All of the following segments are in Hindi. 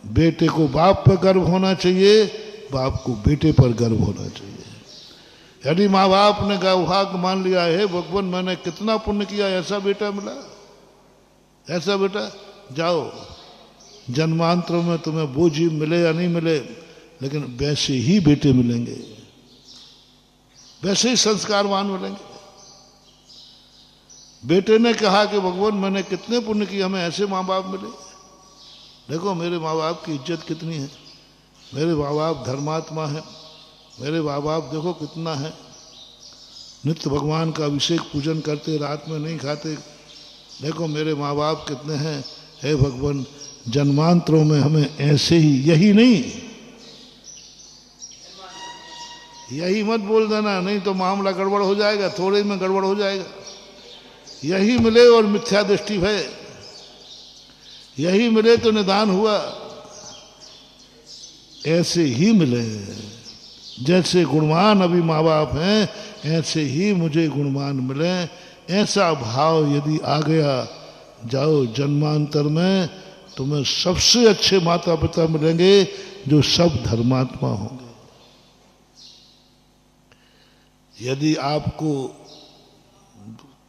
बेटे को बाप पर गर्व होना चाहिए, बाप को बेटे पर गर्व होना चाहिए। यदि माँ बाप ने भाग मान लिया है भगवान मैंने कितना पुण्य किया, ऐसा बेटा मिला, ऐसा बेटा, जाओ जन्मांतरों में तुम्हें बोझी मिले या नहीं मिले, लेकिन वैसे ही बेटे मिलेंगे, वैसे ही संस्कारवान मिलेंगे। बेटे ने कहा कि भगवान मैंने कितने पुण्य किए, हमें ऐसे माँ बाप मिले। देखो मेरे माँ बाप की इज्जत कितनी है, मेरे माँ बाप धर्मात्मा है, मेरे माँ बाप देखो कितना है, नित्य भगवान का अभिषेक पूजन करते, रात में नहीं खाते। देखो मेरे माँ बाप कितने हैं। हे भगवान जन्मांतरों में हमें ऐसे ही, यही नहीं, यही मत बोल देना, नहीं तो मामला गड़बड़ हो जाएगा, थोड़े में गड़बड़ हो जाएगा। यही मिले और मिथ्या दृष्टि है, यही मिले तो निदान हुआ। ऐसे ही मिले, जैसे गुणवान अभी माँ बाप हैं ऐसे ही मुझे गुणवान मिले, ऐसा भाव यदि आ गया, जाओ जन्मांतर में तुम्हें सबसे अच्छे माता पिता मिलेंगे जो सब धर्मात्मा होंगे। यदि आपको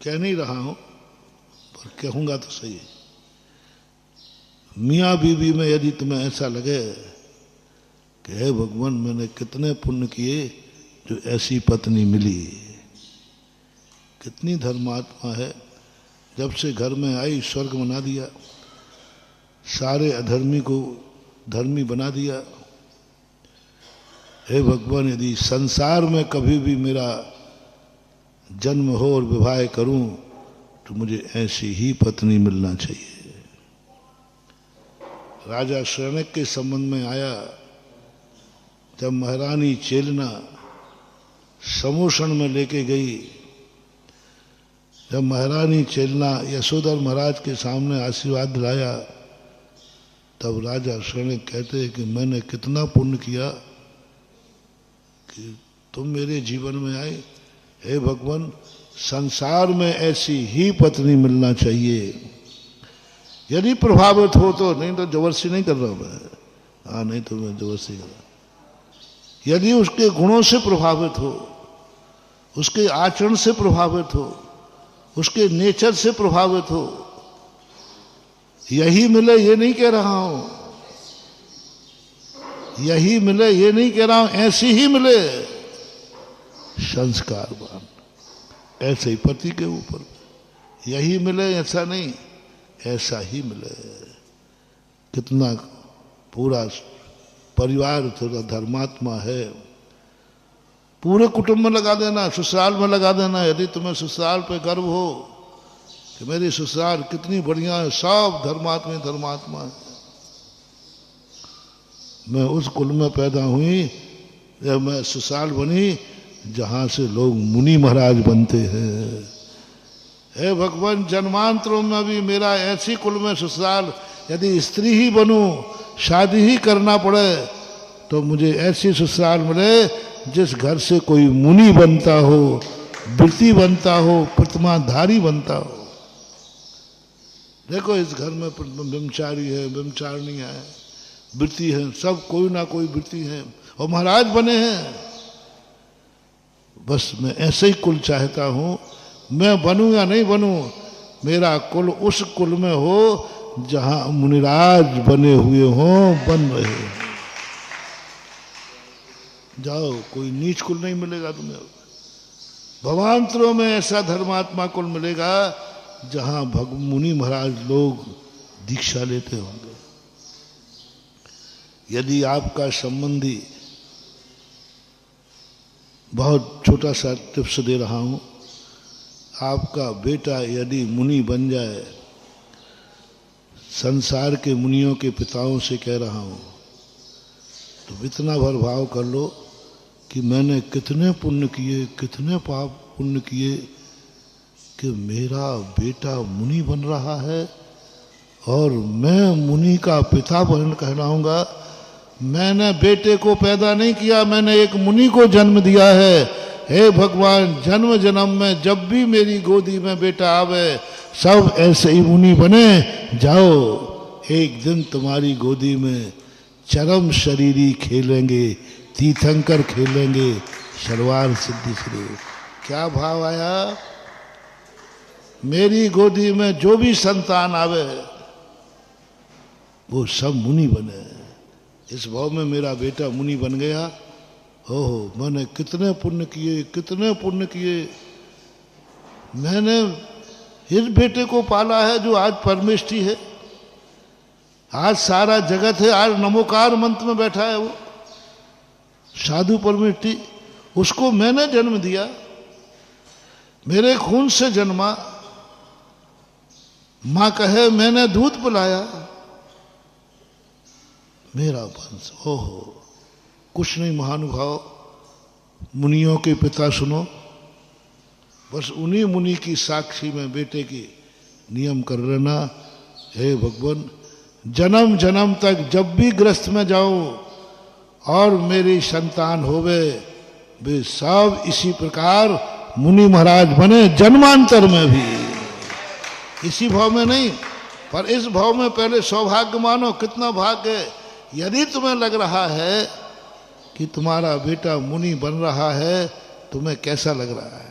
कह नहीं रहा हूं पर कहूंगा तो सही, मियाँ बीवी में यदि तुम्हें ऐसा लगे कि हे भगवान मैंने कितने पुण्य किए जो ऐसी पत्नी मिली, कितनी धर्मात्मा है, जब से घर में आई स्वर्ग बना दिया, सारे अधर्मी को धर्मी बना दिया। हे भगवान यदि संसार में कभी भी मेरा जन्म हो और विवाह करूं तो मुझे ऐसी ही पत्नी मिलना चाहिए। राजा शरणक के संबंध में आया, जब महारानी चेलना समोषण में लेके गई, जब महारानी चेलना यशोधर महाराज के सामने आशीर्वाद दिलाया, तब राजा शरणक कहते हैं कि मैंने कितना पुण्य किया कि तुम मेरे जीवन में आए। हे भगवान संसार में ऐसी ही पत्नी मिलना चाहिए, यदि प्रभावित हो तो, नहीं तो जबरदस्ती नहीं कर रहा मैं, हाँ नहीं तो मैं जबरदस्ती कर रहा। यदि उसके गुणों से प्रभावित हो, उसके आचरण से प्रभावित हो, उसके नेचर से प्रभावित हो, यही मिले ये नहीं कह रहा हूं, यही मिले ये नहीं कह रहा हूं, ऐसी ही मिले संस्कारवान, ऐसे ही पति के ऊपर यही मिले, ऐसा नहीं, ऐसा ही मिले। कितना पूरा परिवार थोड़ा धर्मात्मा है, पूरे कुटुंब में लगा देना, ससुराल में लगा देना। यदि तुम्हें ससुराल पे गर्व हो कि मेरी ससुराल कितनी बढ़िया है, सब धर्मात्मा धर्मात्मा है। मैं उस कुल में पैदा हुई, जब मैं ससुराल बनी जहां से लोग मुनि महाराज बनते हैं। हे भगवान जन्मांतरों में भी मेरा ऐसी कुल में ससुराल, यदि स्त्री ही बनूं, शादी ही करना पड़े तो मुझे ऐसी ससुराल मिले जिस घर से कोई मुनि बनता हो, वृत्ति बनता हो, प्रतिमाधारी बनता हो। देखो इस घर में ब्रह्मचारी है, ब्रह्मचारिणी है, वृत्ति है, सब कोई ना कोई वृत्ति है और महाराज बने हैं। बस मैं ऐसे ही कुल चाहता हूं, मैं बनूं या नहीं बनूं, मेरा कुल उस कुल में हो जहां मुनिराज बने हुए हों, बन रहे हो। जाओ कोई नीच कुल नहीं मिलेगा तुम्हें, भवांतरों में ऐसा धर्मात्मा कुल मिलेगा जहां मुनि महाराज लोग दीक्षा लेते होंगे। यदि आपका संबंधी, बहुत छोटा सा टिप्स दे रहा हूं, आपका बेटा यदि मुनि बन जाए, संसार के मुनियों के पिताओं से कह रहा हूं, तो इतना भर भाव कर लो कि मैंने कितने पुण्य किए, कितने पाप पुण्य किए कि मेरा बेटा मुनि बन रहा है और मैं मुनि का पिता बन कहलाऊंगा। मैंने बेटे को पैदा नहीं किया, मैंने एक मुनि को जन्म दिया है। हे भगवान जन्म जन्म में जब भी मेरी गोदी में बेटा आवे सब ऐसे ही मुनि बने। जाओ एक दिन तुम्हारी गोदी में चरम शरीरी खेलेंगे, तीर्थंकर खेलेंगे, शरवार सिद्धि श्री। क्या भाव आया? मेरी गोदी में जो भी संतान आवे वो सब मुनि बने। इस भाव में मेरा बेटा मुनि बन गया। हो मैंने कितने पुण्य किए, कितने पुण्य किए। मैंने इस बेटे को पाला है जो आज परमेष्ठी है, आज सारा जगत है, आज नमोकार मंत्र में बैठा है वो साधु परमेष्ठी। उसको मैंने जन्म दिया, मेरे खून से जन्मा। मां कहे मैंने दूध पिलाया, मेरा वंश। ओहो, कुछ नहीं महानुभाव, मुनियों के पिता सुनो, बस उन्हीं मुनि की साक्षी में बेटे की नियम कर लेना। हे भगवान, जन्म जन्म तक जब भी ग्रस्त में जाऊं और मेरी संतान होवे, वे सब इसी प्रकार मुनि महाराज बने, जन्मांतर में भी इसी भाव में नहीं, पर इस भाव में पहले सौभाग्य मानो। कितना भाग्य है। यदि तुम्हें लग रहा है कि तुम्हारा बेटा मुनि बन रहा है, तुम्हें कैसा लग रहा है?